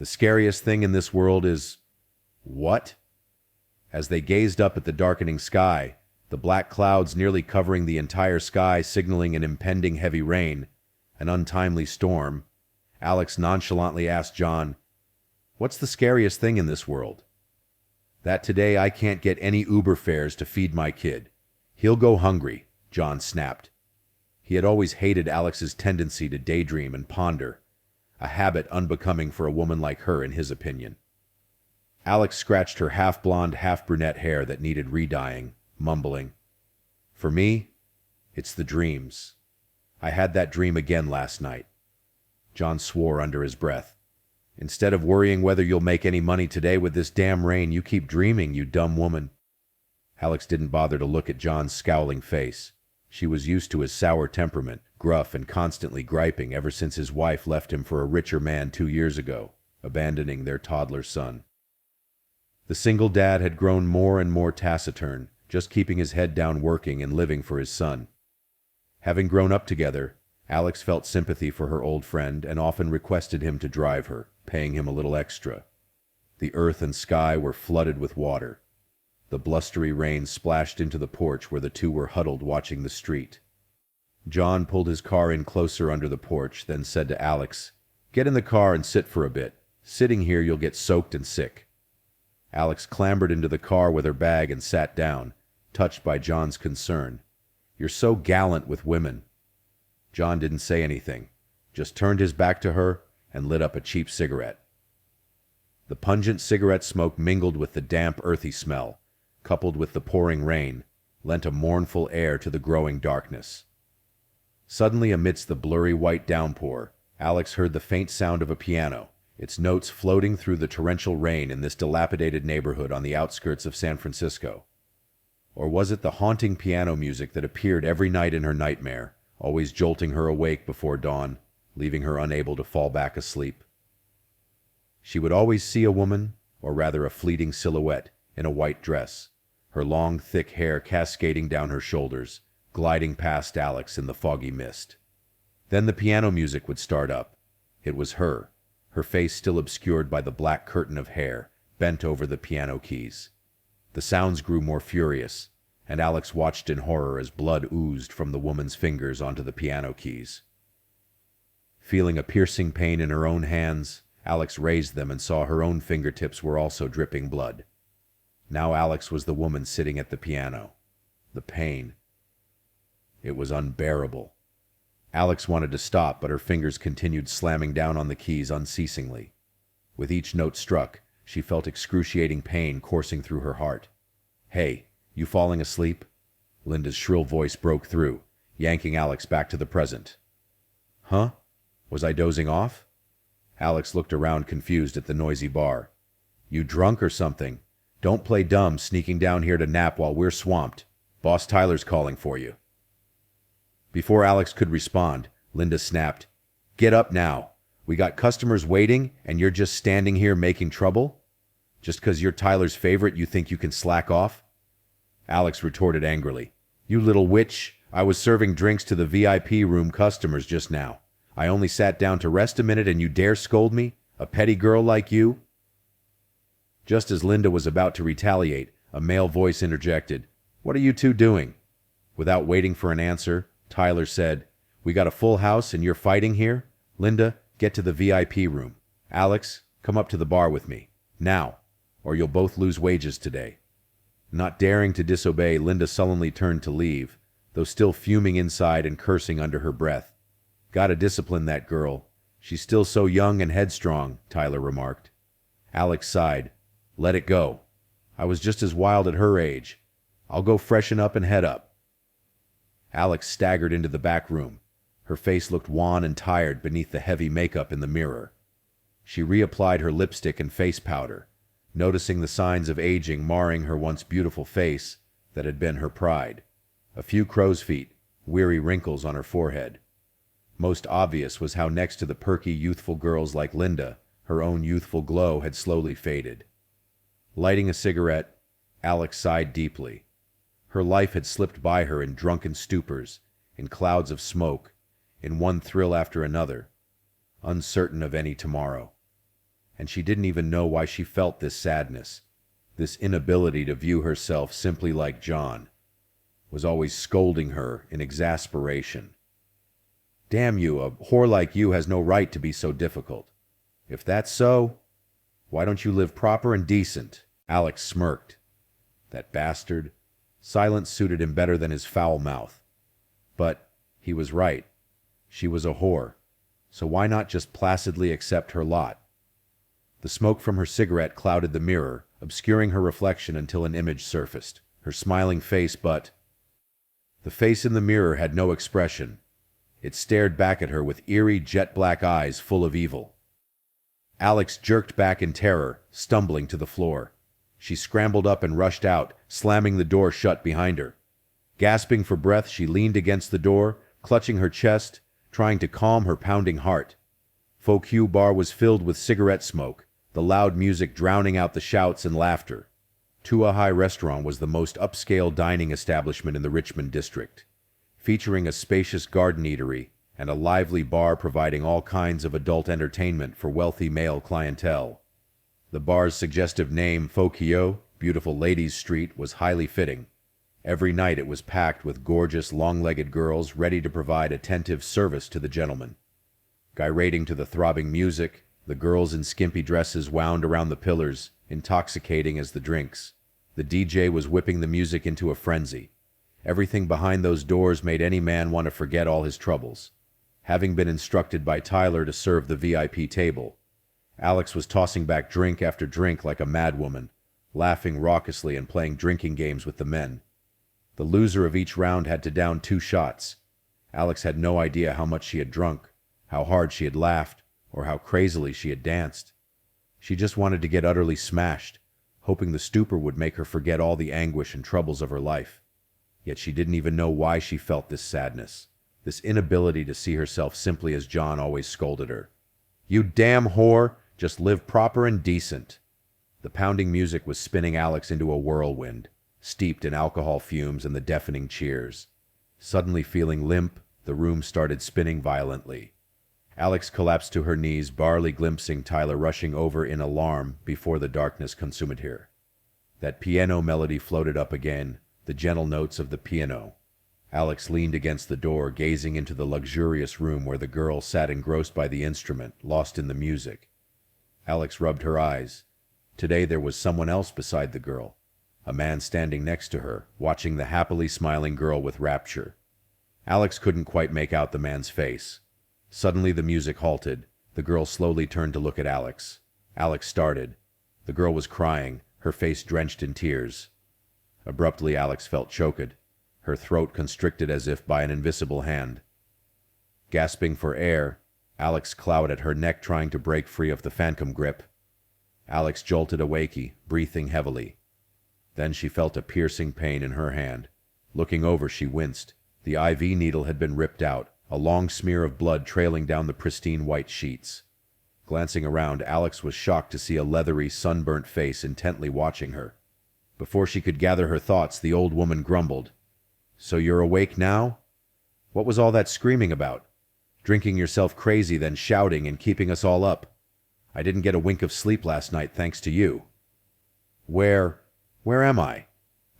The scariest thing in this world is... What? As they gazed up at the darkening sky, the black clouds nearly covering the entire sky signaling an impending heavy rain, an untimely storm, Alex nonchalantly asked John, "What's the scariest thing in this world?" "That today I can't get any Uber fares to feed my kid. He'll go hungry," John snapped. He had always hated Alex's tendency to daydream and ponder, a habit unbecoming for a woman like her in his opinion. Alex scratched her half-blonde, half-brunette hair that needed re-dyeing, mumbling, "For me, it's the dreams. I had that dream again last night." John swore under his breath. "Instead of worrying whether you'll make any money today with this damn rain, you keep dreaming, you dumb woman." Alex didn't bother to look at John's scowling face. She was used to his sour temperament, gruff and constantly griping ever since his wife left him for a richer man 2 years ago, abandoning their toddler son. The single dad had grown more and more taciturn, just keeping his head down working and living for his son. Having grown up together, Alex felt sympathy for her old friend and often requested him to drive her, paying him a little extra. The earth and sky were flooded with water. The blustery rain splashed into the porch where the two were huddled watching the street. John pulled his car in closer under the porch, then said to Alex, "Get in the car and sit for a bit. Sitting here you'll get soaked and sick." Alex clambered into the car with her bag and sat down, touched by John's concern. "You're so gallant with women." John didn't say anything, just turned his back to her and lit up a cheap cigarette. The pungent cigarette smoke mingled with the damp, earthy smell, coupled with the pouring rain, lent a mournful air to the growing darkness. Suddenly, amidst the blurry white downpour, Alex heard the faint sound of a piano, its notes floating through the torrential rain in this dilapidated neighborhood on the outskirts of San Francisco. Or was it the haunting piano music that appeared every night in her nightmare, always jolting her awake before dawn, leaving her unable to fall back asleep? She would always see a woman, or rather a fleeting silhouette, in a white dress, her long, thick hair cascading down her shoulders, gliding past Alex in the foggy mist. Then the piano music would start up. It was her face still obscured by the black curtain of hair, bent over the piano keys. The sounds grew more furious, and Alex watched in horror as blood oozed from the woman's fingers onto the piano keys. Feeling a piercing pain in her own hands, Alex raised them and saw her own fingertips were also dripping blood. Now Alex was the woman sitting at the piano. The pain. It was unbearable. Alex wanted to stop, but her fingers continued slamming down on the keys unceasingly. With each note struck, she felt excruciating pain coursing through her heart. "Hey, you falling asleep?" Linda's shrill voice broke through, yanking Alex back to the present. "Huh? Was I dozing off?" Alex looked around confused at the noisy bar. "You drunk or something? Don't play dumb sneaking down here to nap while we're swamped. Boss Tyler's calling for you." Before Alex could respond, Linda snapped, "Get up now. We got customers waiting and you're just standing here making trouble? Just 'cause you're Tyler's favorite you think you can slack off?" Alex retorted angrily, "You little witch, I was serving drinks to the VIP room customers just now. I only sat down to rest a minute and you dare scold me? A petty girl like you?" Just as Linda was about to retaliate, a male voice interjected, "What are you two doing?" Without waiting for an answer, Tyler said, "We got a full house and you're fighting here? Linda, get to the VIP room. Alex, come up to the bar with me. Now, or you'll both lose wages today." Not daring to disobey, Linda sullenly turned to leave, though still fuming inside and cursing under her breath. "Gotta discipline that girl. She's still so young and headstrong," Tyler remarked. Alex sighed. "Let it go. I was just as wild at her age. I'll go freshen up and head up." Alex staggered into the back room. Her face looked wan and tired beneath the heavy makeup in the mirror. She reapplied her lipstick and face powder, noticing the signs of aging marring her once beautiful face that had been her pride. A few crow's feet, weary wrinkles on her forehead. Most obvious was how next to the perky, youthful girls like Linda, her own youthful glow had slowly faded. Lighting a cigarette, Alex sighed deeply. Her life had slipped by her in drunken stupors, in clouds of smoke, in one thrill after another, uncertain of any tomorrow. and she didn't even know why she felt this sadness. This inability to view herself simply like John was always scolding her in exasperation. Damn you, a whore like you has no right to be so difficult. If that's so, why don't you live proper and decent? Alex smirked. That bastard. Silence suited him better than his foul mouth. But he was right. She was a whore. So why not just placidly accept her lot? The smoke from her cigarette clouded the mirror, obscuring her reflection until an image surfaced. Her smiling face, but the face in the mirror had no expression. It stared back at her with eerie, jet-black eyes full of evil. Alex jerked back in terror, stumbling to the floor. She scrambled up and rushed out, slamming the door shut behind her. Gasping for breath, she leaned against the door, clutching her chest, trying to calm her pounding heart. Faux Q bar was filled with cigarette smoke, the loud music drowning out the shouts and laughter. Tua High Restaurant was the most upscale dining establishment in the Richmond district, featuring a spacious garden eatery and a lively bar providing all kinds of adult entertainment for wealthy male clientele. The bar's suggestive name, Fokio, Beautiful Ladies Street, was highly fitting. Every night it was packed with gorgeous, long-legged girls ready to provide attentive service to the gentlemen. Gyrating to the throbbing music, the girls in skimpy dresses wound around the pillars, intoxicating as the drinks. The DJ was whipping the music into a frenzy. Everything behind those doors made any man want to forget all his troubles. Having been instructed by Tyler to serve the VIP table, Alex was tossing back drink after drink like a madwoman, laughing raucously and playing drinking games with the men. The loser of each round had to down 2 shots. Alex had no idea how much she had drunk, how hard she had laughed, or how crazily she had danced. She just wanted to get utterly smashed, hoping the stupor would make her forget all the anguish and troubles of her life. Yet she didn't even know why she felt this sadness, this inability to see herself simply as John always scolded her. "You damn whore! Just live proper and decent." The pounding music was spinning Alex into a whirlwind, steeped in alcohol fumes and the deafening cheers. Suddenly feeling limp, the room started spinning violently. Alex collapsed to her knees, barely glimpsing Tyler rushing over in alarm before the darkness consumed her. That piano melody floated up again, the gentle notes of the piano. Alex leaned against the door, gazing into the luxurious room where the girl sat engrossed by the instrument, lost in the music. Alex rubbed her eyes. Today there was someone else beside the girl, a man standing next to her, watching the happily smiling girl with rapture. Alex couldn't quite make out the man's face. Suddenly the music halted. The girl slowly turned to look at Alex. Alex started. The girl was crying, her face drenched in tears. Abruptly Alex felt choked, her throat constricted as if by an invisible hand. Gasping for air, Alex clawed at her neck, trying to break free of the phantom grip. Alex jolted awakey, breathing heavily. Then she felt a piercing pain in her hand. Looking over, she winced. The IV needle had been ripped out, a long smear of blood trailing down the pristine white sheets. Glancing around, Alex was shocked to see a leathery, sunburnt face intently watching her. Before she could gather her thoughts, the old woman grumbled. "So you're awake now? What was all that screaming about? Drinking yourself crazy, then shouting and keeping us all up. I didn't get a wink of sleep last night thanks to you." Where am I?"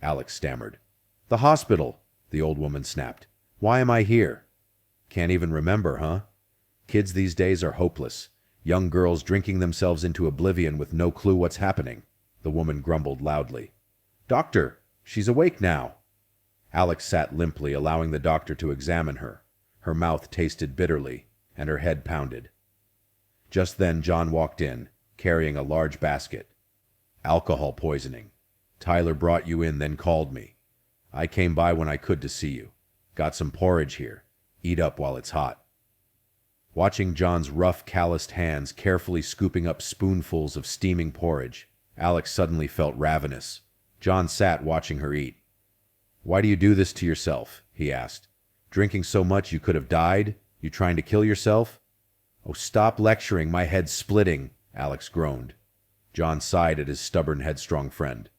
Alex stammered. "The hospital," the old woman snapped. "Why am I here?" "Can't even remember, huh? Kids these days are hopeless. Young girls drinking themselves into oblivion with no clue what's happening," the woman grumbled loudly. "Doctor, she's awake now." Alex sat limply, allowing the doctor to examine her. Her mouth tasted bitterly, and her head pounded. Just then John walked in, carrying a large basket. "Alcohol poisoning. Tyler brought you in, then called me. I came by when I could to see you. Got some porridge here. Eat up while it's hot." Watching John's rough, calloused hands carefully scooping up spoonfuls of steaming porridge, Alex suddenly felt ravenous. John sat watching her eat. "Why do you do this to yourself?" he asked. "Drinking so much you could have died? You trying to kill yourself?" "Oh, stop lecturing, my head's splitting," Alex groaned. John sighed at his stubborn, headstrong friend.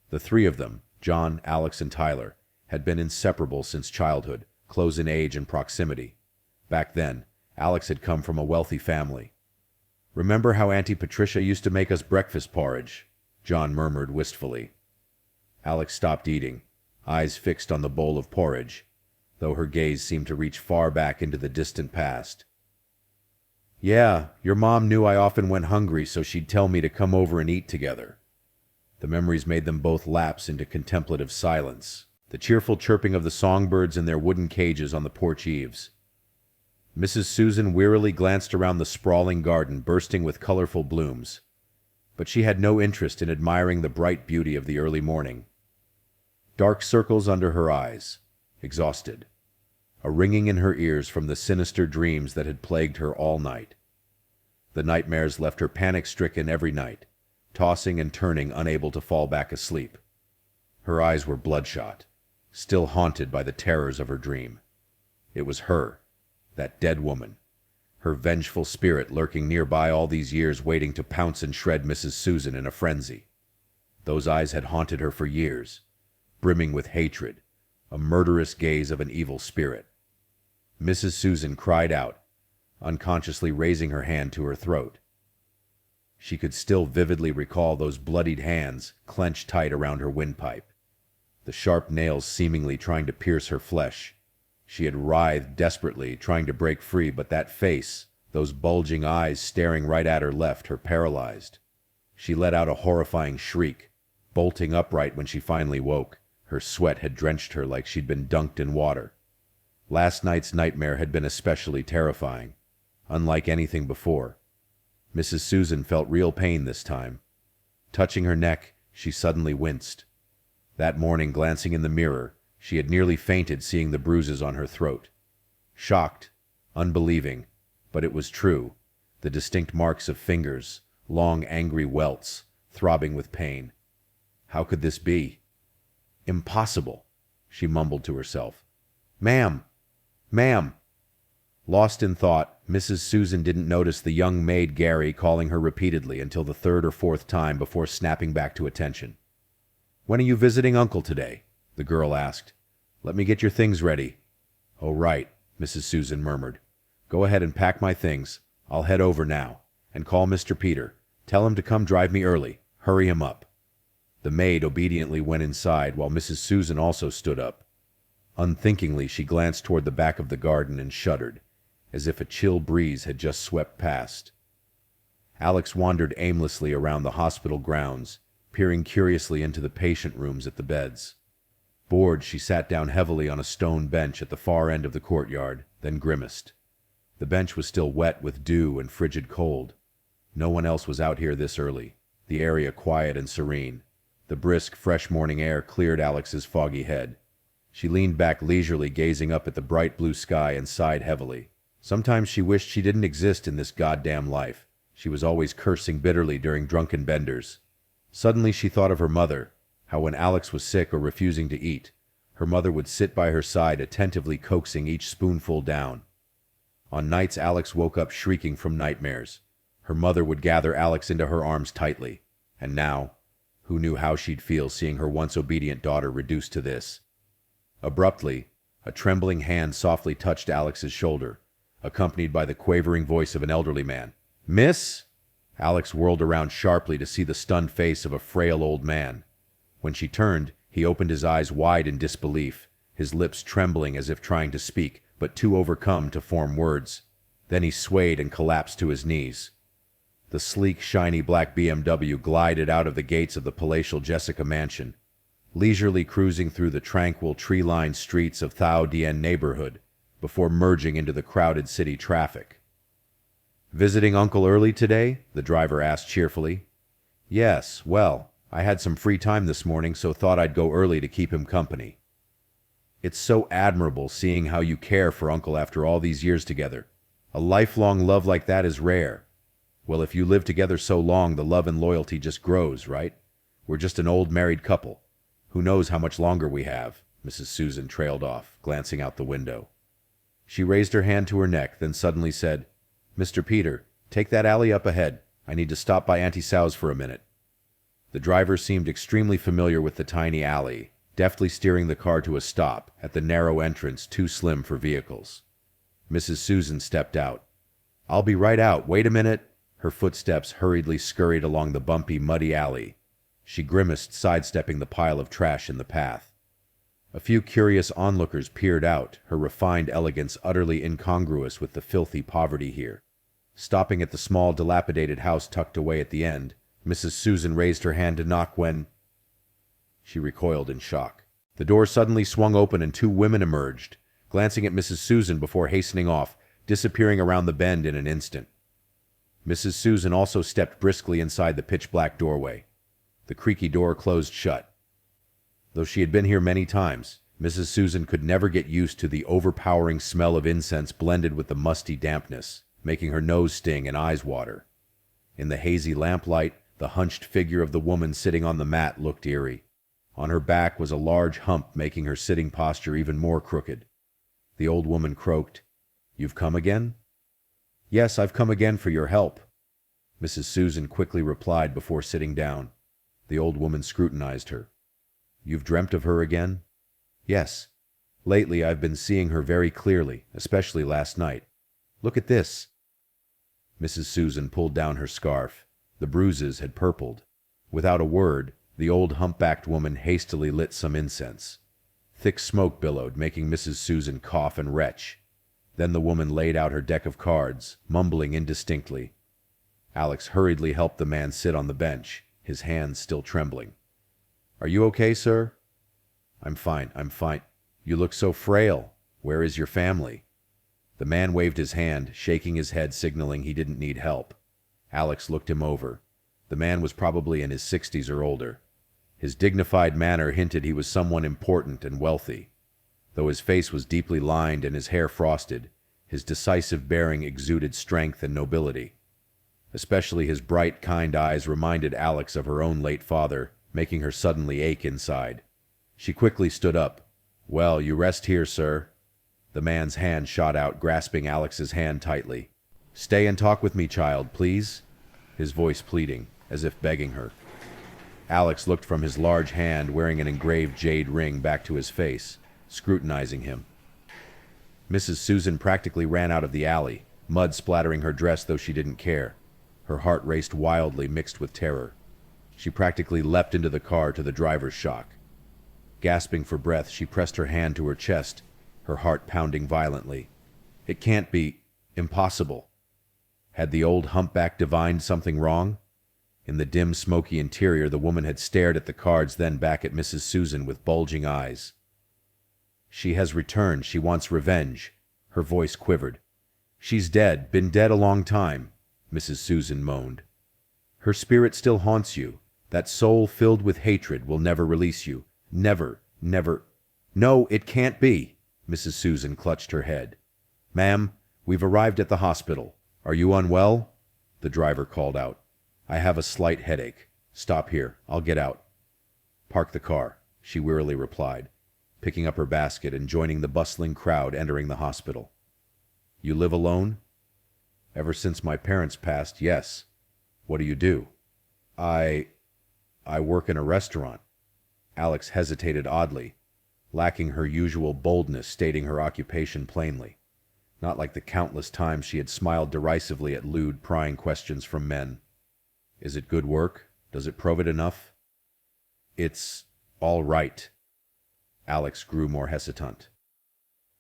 The three of them, John, Alex, and Tyler, had been inseparable since childhood, close in age and proximity. Back then, Alex had come from a wealthy family. Remember how Auntie Patricia used to make us breakfast porridge? John murmured wistfully. Alex stopped eating, eyes fixed on the bowl of porridge, though her gaze seemed to reach far back into the distant past. Yeah, your mom knew I often went hungry, so she'd tell me to come over and eat together. The memories made them both lapse into contemplative silence, the cheerful chirping of the songbirds in their wooden cages on the porch eaves. Mrs. Susan wearily glanced around the sprawling garden bursting with colorful blooms, but she had no interest in admiring the bright beauty of the early morning. Dark circles under her eyes, exhausted, a ringing in her ears from the sinister dreams that had plagued her all night. The nightmares left her panic-stricken every night, tossing and turning, unable to fall back asleep. Her eyes were bloodshot, still haunted by the terrors of her dream. It was her, that dead woman, her vengeful spirit lurking nearby all these years, waiting to pounce and shred Mrs. Susan in a frenzy. Those eyes had haunted her for years, brimming with hatred, a murderous gaze of an evil spirit. Mrs. Susan cried out, unconsciously raising her hand to her throat. She could still vividly recall those bloodied hands clenched tight around her windpipe, the sharp nails seemingly trying to pierce her flesh. She had writhed desperately, trying to break free, but that face, those bulging eyes staring right at her, left her paralyzed. She let out a horrifying shriek, bolting upright when she finally woke. Her sweat had drenched her like she'd been dunked in water. Last night's nightmare had been especially terrifying, unlike anything before. Mrs. Susan felt real pain this time. Touching her neck, she suddenly winced. That morning, glancing in the mirror, she had nearly fainted seeing the bruises on her throat. Shocked, unbelieving, but it was true. The distinct marks of fingers, long angry welts, throbbing with pain. How could this be? Impossible, she mumbled to herself. Ma'am! Ma'am! Lost in thought, Mrs. Susan didn't notice the young maid Gary calling her repeatedly until the third or fourth time before snapping back to attention. When are you visiting Uncle today? The girl asked. Let me get your things ready. Oh, right, Mrs. Susan murmured. Go ahead and pack my things. I'll head over now. And call Mr. Peter. Tell him to come drive me early. Hurry him up. The maid obediently went inside while Mrs. Susan also stood up. Unthinkingly, she glanced toward the back of the garden and shuddered, as if a chill breeze had just swept past. Alex wandered aimlessly around the hospital grounds, peering curiously into the patient rooms at the beds. Bored, she sat down heavily on a stone bench at the far end of the courtyard, then grimaced. The bench was still wet with dew and frigid cold. No one else was out here this early, the area quiet and serene. The brisk, fresh morning air cleared Alex's foggy head. She leaned back leisurely, gazing up at the bright blue sky, and sighed heavily. Sometimes she wished she didn't exist in this goddamn life. She was always cursing bitterly during drunken benders. Suddenly she thought of her mother, how when Alex was sick or refusing to eat, her mother would sit by her side, attentively coaxing each spoonful down. On nights Alex woke up shrieking from nightmares. Her mother would gather Alex into her arms tightly. And now, who knew how she'd feel seeing her once obedient daughter reduced to this? Abruptly, a trembling hand softly touched Alex's shoulder, accompanied by the quavering voice of an elderly man. Miss? Alex whirled around sharply to see the stunned face of a frail old man. When she turned, he opened his eyes wide in disbelief, his lips trembling as if trying to speak, but too overcome to form words. Then he swayed and collapsed to his knees. The sleek, shiny black BMW glided out of the gates of the palatial Jessica mansion, leisurely cruising through the tranquil, tree-lined streets of Thao Dien neighborhood before merging into the crowded city traffic. Visiting Uncle early today? The driver asked cheerfully. Yes, well, I had some free time this morning, so thought I'd go early to keep him company. It's so admirable seeing how you care for Uncle after all these years together. A lifelong love like that is rare. Well, if you live together so long, the love and loyalty just grows, right? We're just an old married couple. Who knows how much longer we have? Mrs. Susan trailed off, glancing out the window. She raised her hand to her neck, then suddenly said, Mr. Peter, take that alley up ahead. I need to stop by Auntie Sal's for a minute. The driver seemed extremely familiar with the tiny alley, deftly steering the car to a stop at the narrow entrance too slim for vehicles. Mrs. Susan stepped out. I'll be right out. Wait a minute. Her footsteps hurriedly scurried along the bumpy, muddy alley. She grimaced, sidestepping the pile of trash in the path. A few curious onlookers peered out, her refined elegance utterly incongruous with the filthy poverty here. Stopping at the small, dilapidated house tucked away at the end, Mrs. Susan raised her hand to knock when... She recoiled in shock. The door suddenly swung open and two women emerged, glancing at Mrs. Susan before hastening off, disappearing around the bend in an instant. Mrs. Susan also stepped briskly inside the pitch-black doorway. The creaky door closed shut. Though she had been here many times, Mrs. Susan could never get used to the overpowering smell of incense blended with the musty dampness, making her nose sting and eyes water. In the hazy lamplight, the hunched figure of the woman sitting on the mat looked eerie. On her back was a large hump, making her sitting posture even more crooked. The old woman croaked, "You've come again?" "Yes, I've come again for your help," Mrs. Susan quickly replied before sitting down. The old woman scrutinized her. "You've dreamt of her again?" "Yes. Lately I've been seeing her very clearly, especially last night. Look at this." Mrs. Susan pulled down her scarf. The bruises had purpled. Without a word, the old humpbacked woman hastily lit some incense. Thick smoke billowed, making Mrs. Susan cough and retch. Then the woman laid out her deck of cards, mumbling indistinctly. Alex hurriedly helped the man sit on the bench, his hands still trembling. "Are you okay, sir?" I'm fine. You look so frail. Where is your family?" The man waved his hand, shaking his head, signaling he didn't need help. Alex looked him over. The man was probably in his 60s or older. His dignified manner hinted he was someone important and wealthy. Though his face was deeply lined and his hair frosted, his decisive bearing exuded strength and nobility. Especially his bright, kind eyes reminded Alex of her own late father, making her suddenly ache inside. She quickly stood up. "Well, you rest here, sir." The man's hand shot out, grasping Alex's hand tightly. "Stay and talk with me, child, please," his voice pleading, as if begging her. Alex looked from his large hand wearing an engraved jade ring back to his face, scrutinizing him. Mrs. Susan practically ran out of the alley, mud splattering her dress though she didn't care. Her heart raced wildly, mixed with terror. She practically leapt into the car to the driver's shock. Gasping for breath, she pressed her hand to her chest, her heart pounding violently. It can't be. Impossible. Had the old humpback divined something wrong? In the dim, smoky interior, the woman had stared at the cards, then back at Mrs. Susan with bulging eyes. "She has returned. She wants revenge." Her voice quivered. "She's dead. Been dead a long time," Mrs. Susan moaned. "Her spirit still haunts you. That soul filled with hatred will never release you. Never. No, it can't be." Mrs. Susan clutched her head. "Ma'am, we've arrived at the hospital. Are you unwell?" The driver called out. "I have a slight headache. Stop here. I'll get out." "Park the car," she wearily replied, picking up her basket and joining the bustling crowd entering the hospital. "You live alone?" "Ever since my parents passed, yes." "What do you do?" I work in a restaurant." Alex hesitated oddly, lacking her usual boldness, stating her occupation plainly. Not like the countless times she had smiled derisively at lewd, prying questions from men. "Is it good work? Does it prove it enough?" "It's all right." Alex grew more hesitant.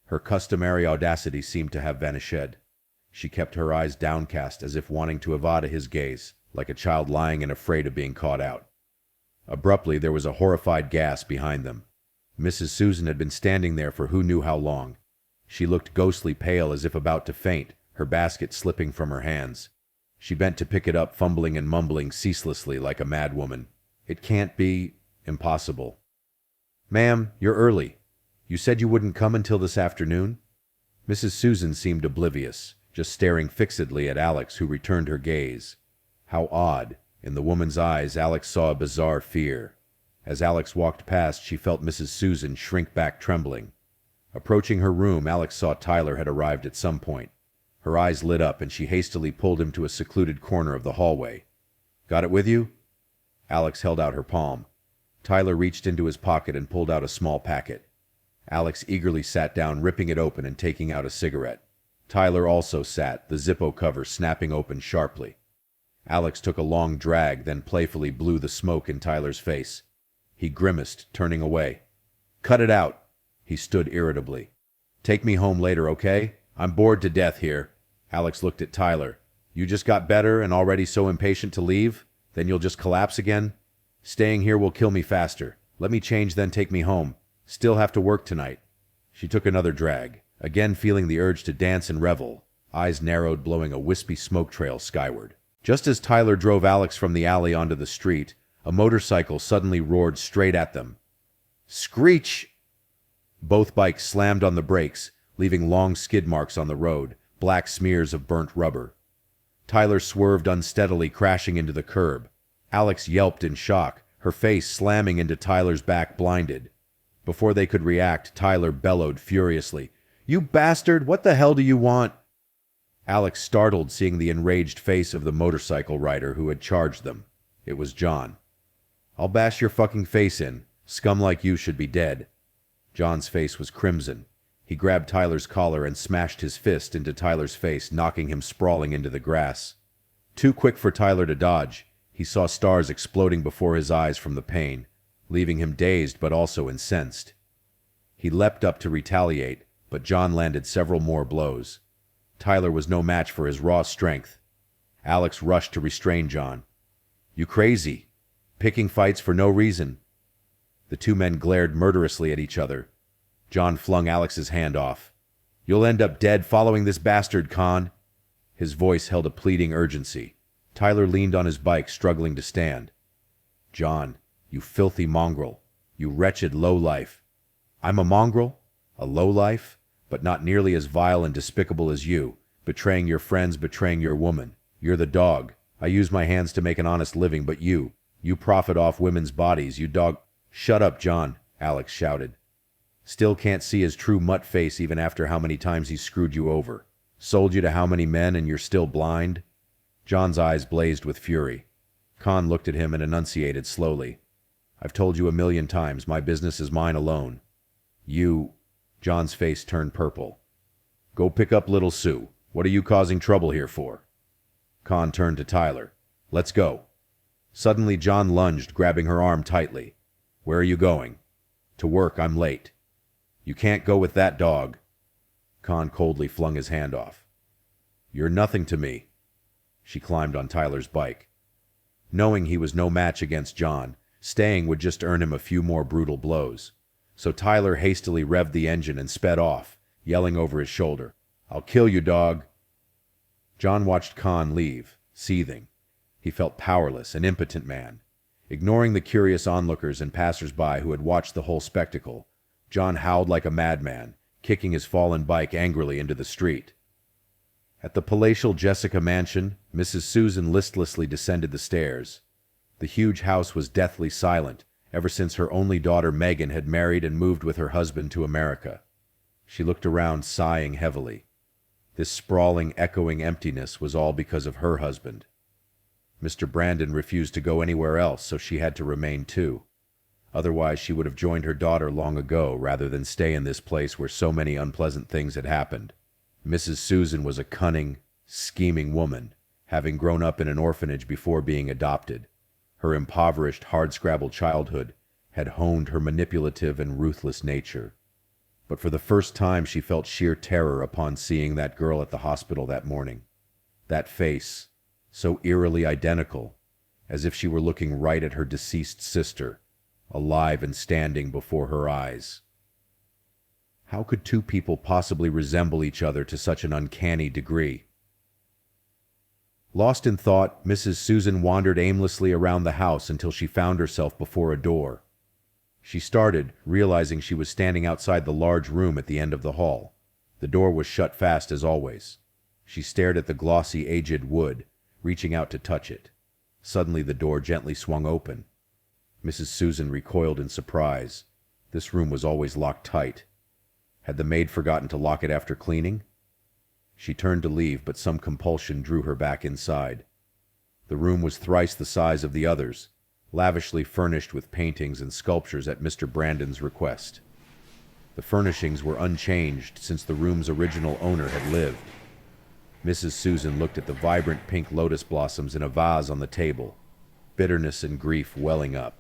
Her customary audacity seemed to have vanished. She kept her eyes downcast as if wanting to evade his gaze, like a child lying and afraid of being caught out. Abruptly, there was a horrified gasp behind them. Mrs. Susan had been standing there for who knew how long. She looked ghostly pale, as if about to faint, her basket slipping from her hands. She bent to pick it up, fumbling and mumbling ceaselessly like a madwoman. "It can't be. Impossible." "Ma'am, you're early. You said you wouldn't come until this afternoon?" Mrs. Susan seemed oblivious, just staring fixedly at Alex, who returned her gaze. How odd. In the woman's eyes, Alex saw a bizarre fear. As Alex walked past, she felt Mrs. Susan shrink back trembling. Approaching her room, Alex saw Tyler had arrived at some point. Her eyes lit up, and she hastily pulled him to a secluded corner of the hallway. "Got it with you?" Alex held out her palm. Tyler reached into his pocket and pulled out a small packet. Alex eagerly sat down, ripping it open and taking out a cigarette. Tyler also sat, the Zippo cover snapping open sharply. Alex took a long drag, then playfully blew the smoke in Tyler's face. He grimaced, turning away. "Cut it out." He stood irritably. "Take me home later, okay? I'm bored to death here." Alex looked at Tyler. "You just got better and already so impatient to leave? Then you'll just collapse again? Staying here will kill me faster. Let me change, then take me home. Still have to work tonight." She took another drag, again feeling the urge to dance and revel, eyes narrowed, blowing a wispy smoke trail skyward. Just as Tyler drove Alex from the alley onto the street, a motorcycle suddenly roared straight at them. Screech! Both bikes slammed on the brakes, leaving long skid marks on the road, black smears of burnt rubber. Tyler swerved unsteadily, crashing into the curb. Alex yelped in shock, her face slamming into Tyler's back, blinded. Before they could react, Tyler bellowed furiously, "You bastard! What the hell do you want?" Alex startled, seeing the enraged face of the motorcycle rider who had charged them. It was John. "I'll bash your fucking face in. Scum like you should be dead." John's face was crimson. He grabbed Tyler's collar and smashed his fist into Tyler's face, knocking him sprawling into the grass. Too quick for Tyler to dodge, he saw stars exploding before his eyes from the pain, leaving him dazed but also incensed. He leapt up to retaliate, but John landed several more blows. Tyler was no match for his raw strength. Alex rushed to restrain John. "You crazy? Picking fights for no reason." The two men glared murderously at each other. John flung Alex's hand off. "You'll end up dead following this bastard, Con." His voice held a pleading urgency. Tyler leaned on his bike, struggling to stand. "John, you filthy mongrel. You wretched lowlife." "I'm a mongrel? A lowlife? But not nearly as vile and despicable as you, betraying your friends, betraying your woman. You're the dog. I use my hands to make an honest living, but you profit off women's bodies, you dog." "Shut up, John," Alex shouted. "Still can't see his true mutt face even after how many times he's screwed you over. Sold you to how many men and you're still blind?" John's eyes blazed with fury. Con looked at him and enunciated slowly. "I've told you 1,000,000 times, my business is mine alone. You—" John's face turned purple. "Go pick up little Sue. What are you causing trouble here for?" Con turned to Tyler. "Let's go." Suddenly John lunged, grabbing her arm tightly. "Where are you going?" "To work. I'm late." "You can't go with that dog." Con coldly flung his hand off. "You're nothing to me." She climbed on Tyler's bike. Knowing he was no match against John, staying would just earn him a few more brutal blows. So Tyler hastily revved the engine and sped off, yelling over his shoulder, "I'll kill you, dog." John watched Con leave, seething. He felt powerless, an impotent man. Ignoring the curious onlookers and passers-by who had watched the whole spectacle, John howled like a madman, kicking his fallen bike angrily into the street. At the palatial Jessica mansion, Mrs. Susan listlessly descended the stairs. The huge house was deathly silent, ever since her only daughter Megan had married and moved with her husband to America. She looked around, sighing heavily. This sprawling, echoing emptiness was all because of her husband. Mr. Brandon refused to go anywhere else, so she had to remain too. Otherwise, she would have joined her daughter long ago, rather than stay in this place where so many unpleasant things had happened. Mrs. Susan was a cunning, scheming woman, having grown up in an orphanage before being adopted. Her impoverished, hardscrabble childhood had honed her manipulative and ruthless nature. But for the first time she felt sheer terror upon seeing that girl at the hospital that morning. That face, so eerily identical, as if she were looking right at her deceased sister, alive and standing before her eyes. How could two people possibly resemble each other to such an uncanny degree? Lost in thought, Mrs. Susan wandered aimlessly around the house until she found herself before a door. She started, realizing she was standing outside the large room at the end of the hall. The door was shut fast as always. She stared at the glossy, aged wood, reaching out to touch it. Suddenly the door gently swung open. Mrs. Susan recoiled in surprise. This room was always locked tight. Had the maid forgotten to lock it after cleaning? She turned to leave, but some compulsion drew her back inside. The room was thrice the size of the others, lavishly furnished with paintings and sculptures at Mr. Brandon's request. The furnishings were unchanged since the room's original owner had lived. Mrs. Susan looked at the vibrant pink lotus blossoms in a vase on the table, bitterness and grief welling up.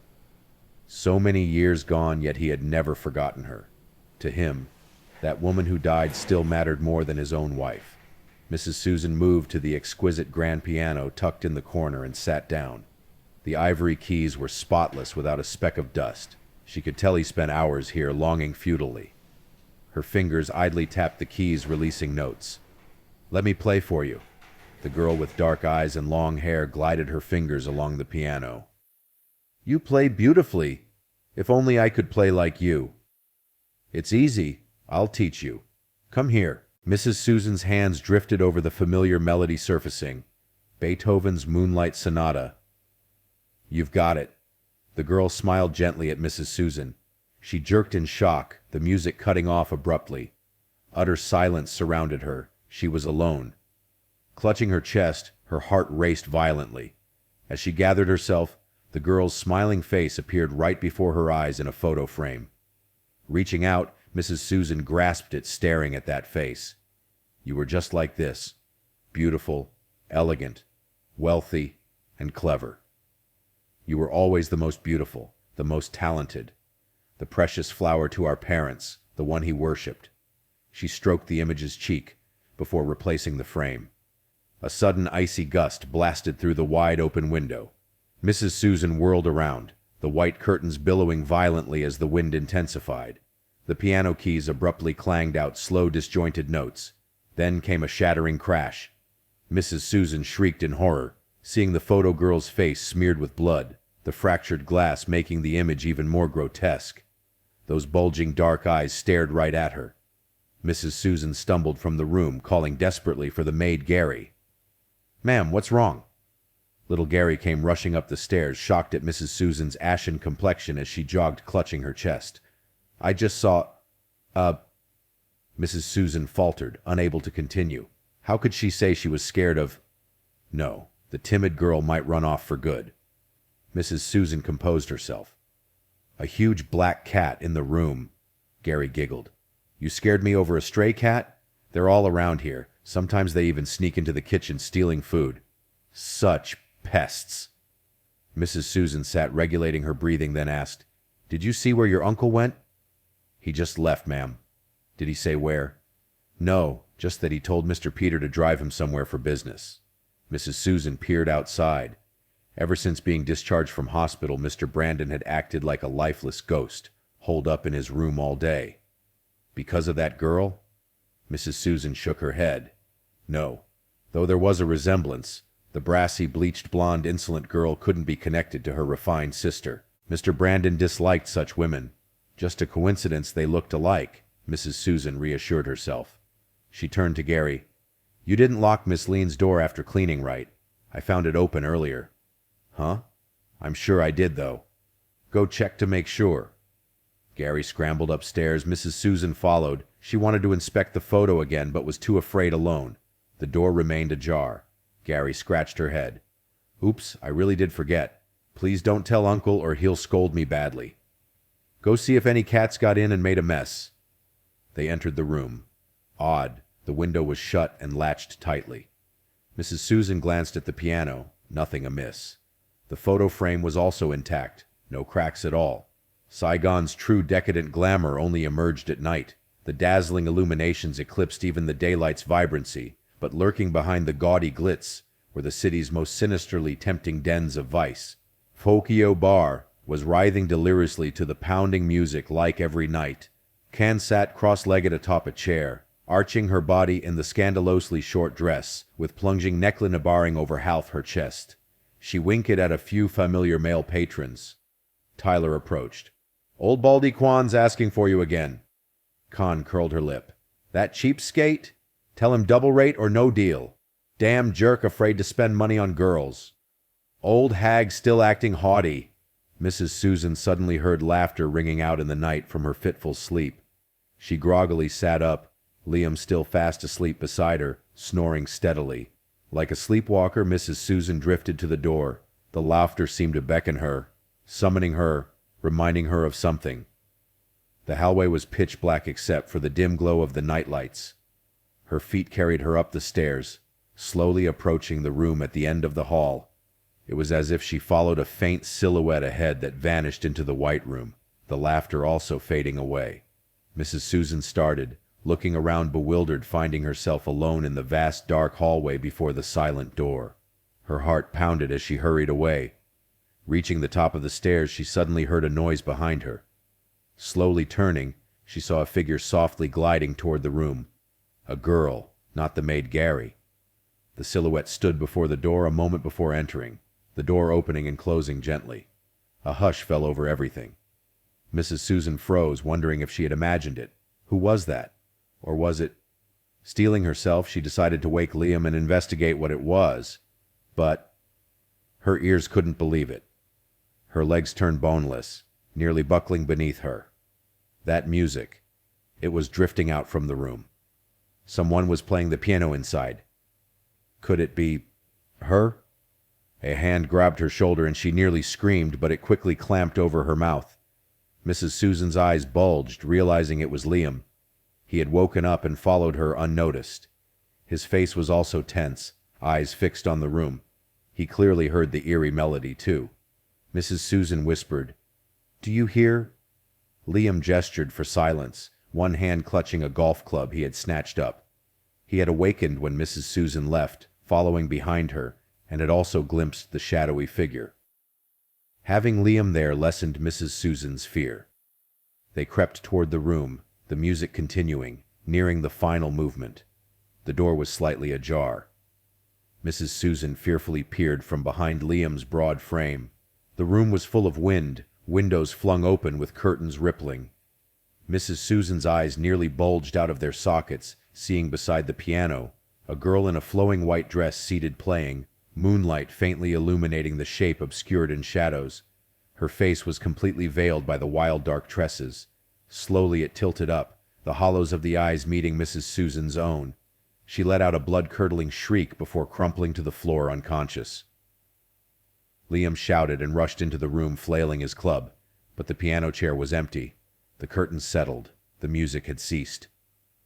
So many years gone, yet he had never forgotten her. To him, that woman who died still mattered more than his own wife. Mrs. Susan moved to the exquisite grand piano tucked in the corner and sat down. The ivory keys were spotless without a speck of dust. She could tell he spent hours here, longing futilely. Her fingers idly tapped the keys, releasing notes. "Let me play for you." The girl with dark eyes and long hair glided her fingers along the piano. "You play beautifully. If only I could play like you." "It's easy. I'll teach you. Come here." Mrs. Susan's hands drifted over the familiar melody surfacing. Beethoven's Moonlight Sonata. "You've got it." The girl smiled gently at Mrs. Susan. She jerked in shock, the music cutting off abruptly. Utter silence surrounded her. She was alone. Clutching her chest, her heart raced violently. As she gathered herself, the girl's smiling face appeared right before her eyes in a photo frame. Reaching out, Mrs. Susan grasped it, staring at that face. "You were just like this. Beautiful, elegant, wealthy, and clever. You were always the most beautiful, the most talented, the precious flower to our parents, the one he worshipped." She stroked the image's cheek before replacing the frame. A sudden icy gust blasted through the wide-open window. Mrs. Susan whirled around, the white curtains billowing violently as the wind intensified. The piano keys abruptly clanged out slow, disjointed notes. Then came a shattering crash. Mrs. Susan shrieked in horror, seeing the photo girl's face smeared with blood, the fractured glass making the image even more grotesque. Those bulging dark eyes stared right at her. Mrs. Susan stumbled from the room, calling desperately for the maid Gary. "Ma'am, what's wrong?" Little Gary came rushing up the stairs, shocked at Mrs. Susan's ashen complexion as she jogged, clutching her chest. "I just saw... Mrs. Susan faltered, unable to continue. How could she say she was scared of... No, the timid girl might run off for good. Mrs. Susan composed herself. "A huge black cat in the room." Gary giggled. "You scared me over a stray cat? They're all around here. Sometimes they even sneak into the kitchen stealing food. Such pests." Mrs. Susan sat regulating her breathing, then asked, "Did you see where your uncle went?" "He just left, ma'am." "Did he say where?" "No, just that he told Mr. Peter to drive him somewhere for business." Mrs. Susan peered outside. Ever since being discharged from hospital, Mr. Brandon had acted like a lifeless ghost, holed up in his room all day. Because of that girl? Mrs. Susan shook her head. No. Though there was a resemblance, the brassy, bleached blonde, insolent girl couldn't be connected to her refined sister. Mr. Brandon disliked such women. Just a coincidence they looked alike, Mrs. Susan reassured herself. She turned to Gary. "You didn't lock Miss Lean's door after cleaning, right? I found it open earlier." "Huh? I'm sure I did, though." "Go check to make sure." Gary scrambled upstairs. Mrs. Susan followed. She wanted to inspect the photo again, but was too afraid alone. The door remained ajar. Gary scratched her head. "Oops, I really did forget. Please don't tell Uncle or he'll scold me badly. Go see if any cats got in and made a mess." They entered the room. Odd, the window was shut and latched tightly. Mrs. Susan glanced at the piano. Nothing amiss. The photo frame was also intact. No cracks at all. Saigon's true decadent glamour only emerged at night. The dazzling illuminations eclipsed even the daylight's vibrancy, but lurking behind the gaudy glitz were the city's most sinisterly tempting dens of vice. Fokio Bar was writhing deliriously to the pounding music like every night. Can sat cross-legged atop a chair, arching her body in the scandalously short dress, with plunging neckline barring over half her chest. She winked at a few familiar male patrons. Tyler approached. "Old Baldy Kwan's asking for you again." Khan curled her lip. "That cheapskate? Tell him double rate or no deal. Damn jerk afraid to spend money on girls. Old hag still acting haughty." Mrs. Susan suddenly heard laughter ringing out in the night from her fitful sleep. She groggily sat up, Liam still fast asleep beside her, snoring steadily. Like a sleepwalker, Mrs. Susan drifted to the door. The laughter seemed to beckon her, summoning her, reminding her of something. The hallway was pitch black except for the dim glow of the nightlights. Her feet carried her up the stairs. slowly approaching the room at the end of the hall. It was as if she followed a faint silhouette ahead that vanished into the white room, the laughter also fading away. Mrs. Susan started, looking around bewildered, finding herself alone in the vast dark hallway before the silent door. Her heart pounded as she hurried away. Reaching the top of the stairs, she suddenly heard a noise behind her. Slowly turning, she saw a figure softly gliding toward the room. A girl, not the maid Gary. The silhouette stood before the door a moment before entering, the door opening and closing gently. A hush fell over everything. Mrs. Susan froze, wondering if she had imagined it. Who was that? Or was it... Steeling herself, she decided to wake Liam and investigate what it was. But her ears couldn't believe it. Her legs turned boneless, nearly buckling beneath her. That music. It was drifting out from the room. Someone was playing the piano inside. Could it be her? A hand grabbed her shoulder and she nearly screamed, but it quickly clamped over her mouth. Mrs. Susan's eyes bulged, realizing it was Liam. He had woken up and followed her unnoticed. His face was also tense, eyes fixed on the room. He clearly heard the eerie melody, too. Mrs. Susan whispered, "Do you hear?" Liam gestured for silence, one hand clutching a golf club he had snatched up. He had awakened when Mrs. Susan left, following behind her, and had also glimpsed the shadowy figure. Having Liam there lessened Mrs. Susan's fear. They crept toward the room, the music continuing, nearing the final movement. The door was slightly ajar. Mrs. Susan fearfully peered from behind Liam's broad frame. The room was full of wind, windows flung open with curtains rippling. Mrs. Susan's eyes nearly bulged out of their sockets, seeing beside the piano a girl in a flowing white dress seated playing, moonlight faintly illuminating the shape obscured in shadows. Her face was completely veiled by the wild dark tresses. Slowly it tilted up, the hollows of the eyes meeting Mrs. Susan's own. She let out a blood-curdling shriek before crumpling to the floor unconscious. Liam shouted and rushed into the room, flailing his club, but the piano chair was empty. The curtains settled. The music had ceased.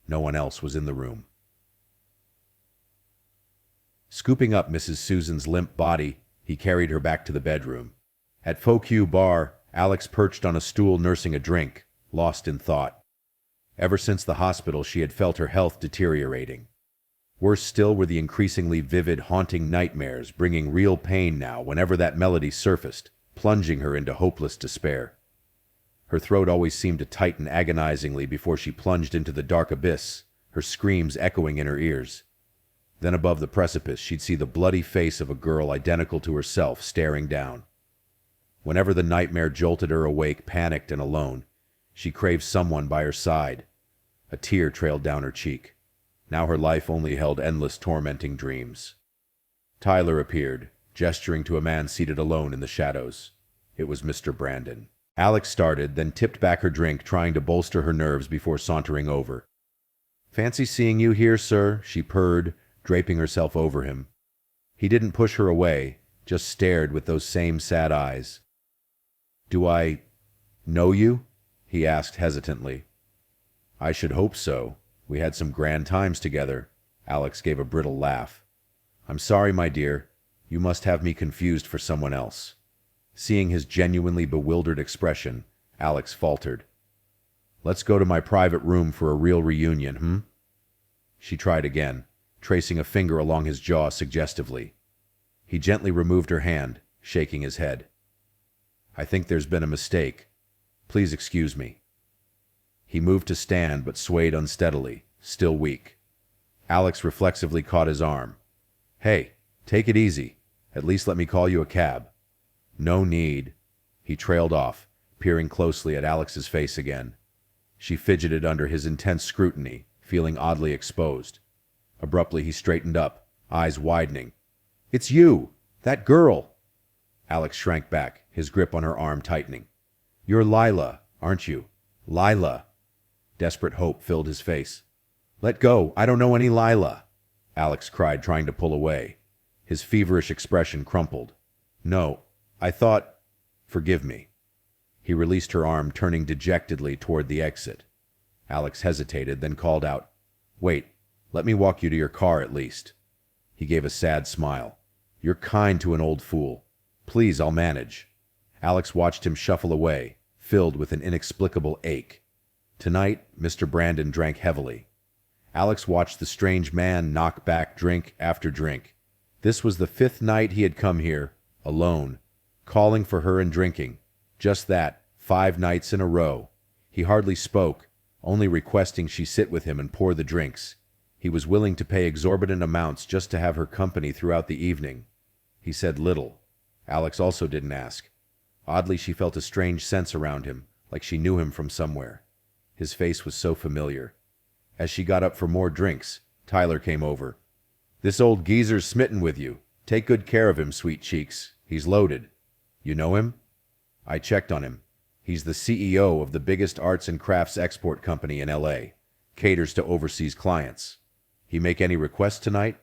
No one else was in the room. Scooping up Mrs. Susan's limp body, he carried her back to the bedroom. At Faux Bar, Alex perched on a stool nursing a drink, lost in thought. Ever since the hospital, she had felt her health deteriorating. Worse still were the increasingly vivid, haunting nightmares, bringing real pain now whenever that melody surfaced, plunging her into hopeless despair. Her throat always seemed to tighten agonizingly before she plunged into the dark abyss, her screams echoing in her ears. Then above the precipice, she'd see the bloody face of a girl identical to herself staring down. Whenever the nightmare jolted her awake, panicked and alone, she craved someone by her side. A tear trailed down her cheek. Now her life only held endless tormenting dreams. Tyler appeared, gesturing to a man seated alone in the shadows. It was Mr. Brandon. Alex started, then tipped back her drink, trying to bolster her nerves before sauntering over. "Fancy seeing you here, sir," she purred, draping herself over him. He didn't push her away, just stared with those same sad eyes. "Do I know you?" he asked hesitantly. "I should hope so. We had some grand times together." Alex gave a brittle laugh. "I'm sorry, my dear. You must have me confused for someone else." Seeing his genuinely bewildered expression, Alex faltered. "Let's go to my private room for a real reunion, She tried again, tracing a finger along his jaw suggestively. He gently removed her hand, shaking his head. "I think there's been a mistake. Please excuse me." He moved to stand but swayed unsteadily, still weak. Alex reflexively caught his arm. "Hey, take it easy. At least let me call you a cab." "No need." He trailed off, peering closely at Alex's face again. She fidgeted under his intense scrutiny, feeling oddly exposed. Abruptly he straightened up, eyes widening. "It's you! That girl!" Alex shrank back, his grip on her arm tightening. "You're Lila, aren't you? Lila!" Desperate hope filled his face. "Let go! I don't know any Lila!" Alex cried, trying to pull away. His feverish expression crumpled. "No, I thought... Forgive me." He released her arm, turning dejectedly toward the exit. Alex hesitated, then called out, "Wait, let me walk you to your car at least." He gave a sad smile. You're kind to an old fool. Please, I'll manage. Alex watched him shuffle away, filled with an inexplicable ache. Tonight, Mr. Brandon drank heavily. Alex watched the strange man knock back drink after drink. This was the 5th night he had come here, alone, calling for her and drinking. Just that, 5 nights in a row. He hardly spoke, only requesting she sit with him and pour the drinks. He was willing to pay exorbitant amounts just to have her company throughout the evening. He said little. Alex also didn't ask. Oddly, she felt a strange sense around him, like she knew him from somewhere. His face was so familiar. As she got up for more drinks, Tyler came over. This old geezer's smitten with you. Take good care of him, sweet cheeks. He's loaded. You know him? I checked on him. He's the CEO of the biggest arts and crafts export company in LA. Caters to overseas clients. He make any requests tonight?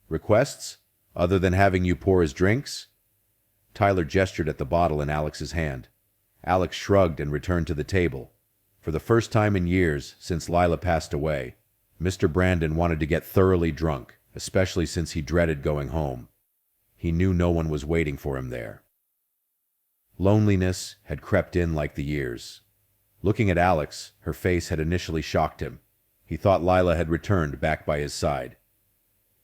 Requests? Other than having you pour his drinks? Tyler gestured at the bottle in Alex's hand. Alex shrugged and returned to the table. For the first time in years, since Lila passed away, Mr. Brandon wanted to get thoroughly drunk, especially since he dreaded going home. He knew no one was waiting for him there. Loneliness had crept in like the years. Looking at Alex, her face had initially shocked him. He thought Lila had returned back by his side.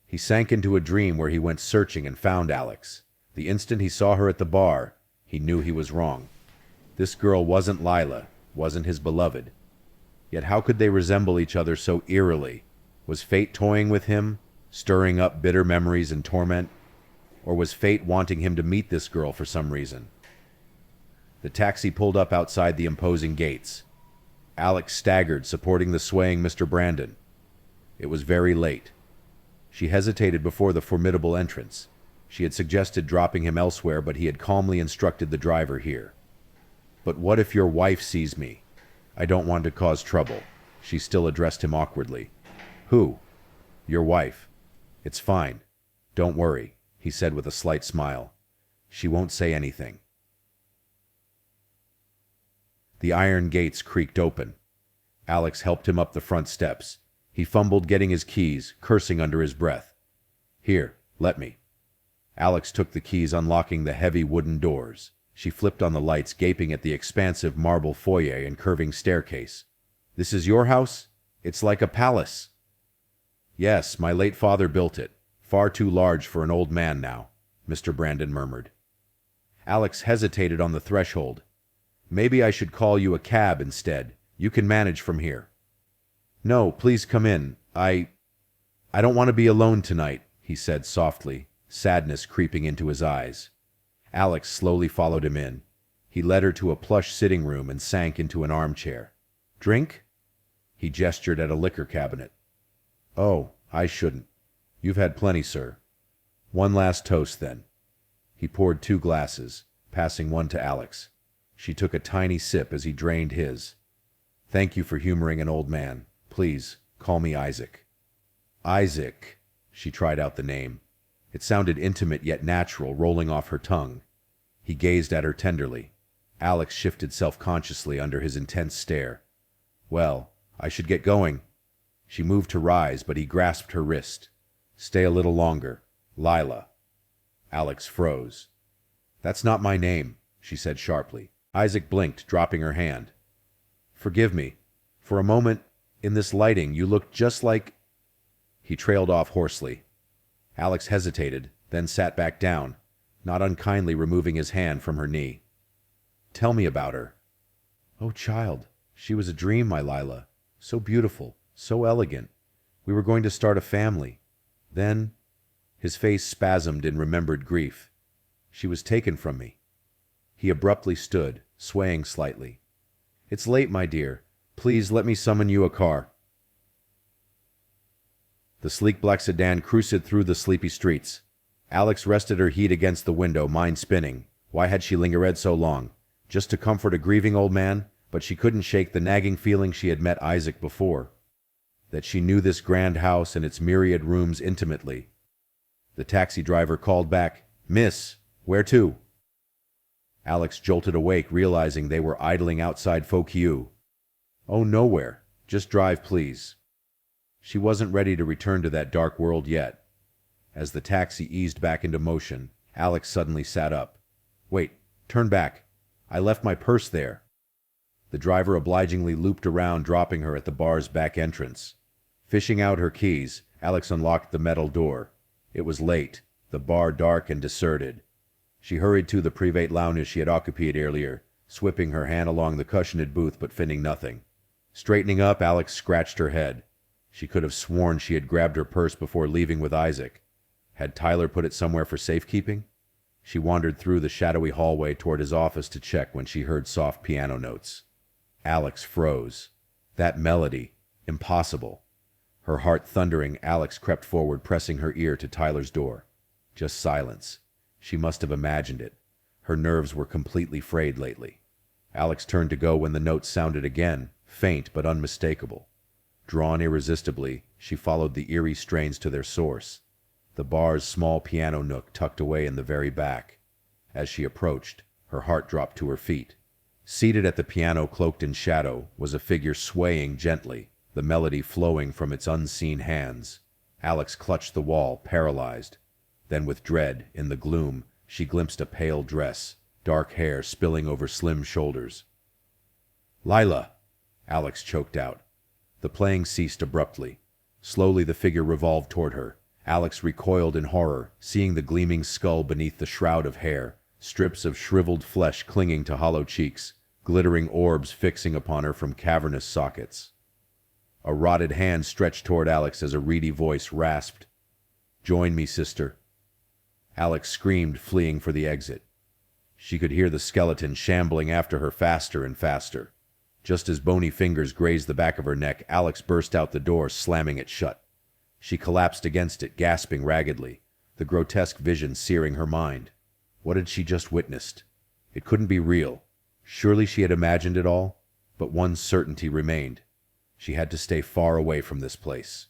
He sank into a dream where he went searching and found Alex. The instant he saw her at the bar, he knew he was wrong. This girl wasn't Lila, wasn't his beloved. Yet how could they resemble each other so eerily? Was fate toying with him, stirring up bitter memories and torment? Or was fate wanting him to meet this girl for some reason? The taxi pulled up outside the imposing gates. Alex staggered, supporting the swaying Mr. Brandon. It was very late. She hesitated before the formidable entrance. She had suggested dropping him elsewhere, but he had calmly instructed the driver here. But what if your wife sees me? I don't want to cause trouble. She still addressed him awkwardly. Who? Your wife. It's fine. Don't worry, he said with a slight smile. She won't say anything. The iron gates creaked open. Alex helped him up the front steps. He fumbled getting his keys, cursing under his breath. Here, let me. Alex took the keys, unlocking the heavy wooden doors. She flipped on the lights, gaping at the expansive marble foyer and curving staircase. This is your house? It's like a palace. Yes, my late father built it. Far too large for an old man now, Mr. Brandon murmured. Alex hesitated on the threshold. Maybe I should call you a cab instead. You can manage from here. No, please come in. I don't want to be alone tonight, he said softly, sadness creeping into his eyes. Alex slowly followed him in. He led her to a plush sitting room and sank into an armchair. Drink? He gestured at a liquor cabinet. Oh, I shouldn't. You've had plenty, sir. One last toast, then. He poured 2 glasses, passing one to Alex. She took a tiny sip as he drained his. Thank you for humoring an old man. Please, call me Isaac. Isaac. She tried out the name. It sounded intimate yet natural, rolling off her tongue. He gazed at her tenderly. Alex shifted self-consciously under his intense stare. Well, I should get going. She moved to rise, but he grasped her wrist. Stay a little longer. Lila. Alex froze. That's not my name, she said sharply. Isaac blinked, dropping her hand. Forgive me. For a moment, in this lighting, you looked just like... He trailed off hoarsely. Alex hesitated, then sat back down, not unkindly removing his hand from her knee. Tell me about her. Oh, child, she was a dream, my Lila. So beautiful, so elegant. We were going to start a family. Then, his face spasmed in remembered grief. She was taken from me. He abruptly stood, swaying slightly. It's late, my dear. Please let me summon you a car. The sleek black sedan cruised through the sleepy streets. Alex rested her head against the window, mind spinning. Why had she lingered so long? Just to comfort a grieving old man? But she couldn't shake the nagging feeling she had met Isaac before. That she knew this grand house and its myriad rooms intimately. The taxi driver called back, Miss, where to? Alex jolted awake, realizing they were idling outside Fokyu. Oh, nowhere. Just drive, please. She wasn't ready to return to that dark world yet. As the taxi eased back into motion, Alex suddenly sat up. "Wait, turn back. I left my purse there." The driver obligingly looped around, dropping her at the bar's back entrance. Fishing out her keys, Alex unlocked the metal door. It was late, the bar dark and deserted. She hurried to the private lounge she had occupied earlier, sweeping her hand along the cushioned booth but finding nothing. Straightening up, Alex scratched her head. She could have sworn she had grabbed her purse before leaving with Isaac. Had Tyler put it somewhere for safekeeping? She wandered through the shadowy hallway toward his office to check when she heard soft piano notes. Alex froze. That melody. Impossible. Her heart thundering, Alex crept forward, pressing her ear to Tyler's door. Just silence. She must have imagined it. Her nerves were completely frayed lately. Alex turned to go when the notes sounded again, faint but unmistakable. Drawn irresistibly, she followed the eerie strains to their source. The bar's small piano nook tucked away in the very back. As she approached, her heart dropped to her feet. Seated at the piano, cloaked in shadow, was a figure swaying gently, the melody flowing from its unseen hands. Alex clutched the wall, paralyzed. Then with dread, in the gloom, she glimpsed a pale dress, dark hair spilling over slim shoulders. "Lila!" Alex choked out. The playing ceased abruptly. Slowly the figure revolved toward her. Alex recoiled in horror, seeing the gleaming skull beneath the shroud of hair, strips of shriveled flesh clinging to hollow cheeks, glittering orbs fixing upon her from cavernous sockets. A rotted hand stretched toward Alex as a reedy voice rasped, "Join me, sister." Alex screamed, fleeing for the exit. She could hear the skeleton shambling after her faster and faster. Just as bony fingers grazed the back of her neck, Alex burst out the door, slamming it shut. She collapsed against it, gasping raggedly, the grotesque vision searing her mind. What had she just witnessed? It couldn't be real. Surely she had imagined it all? But one certainty remained. She had to stay far away from this place.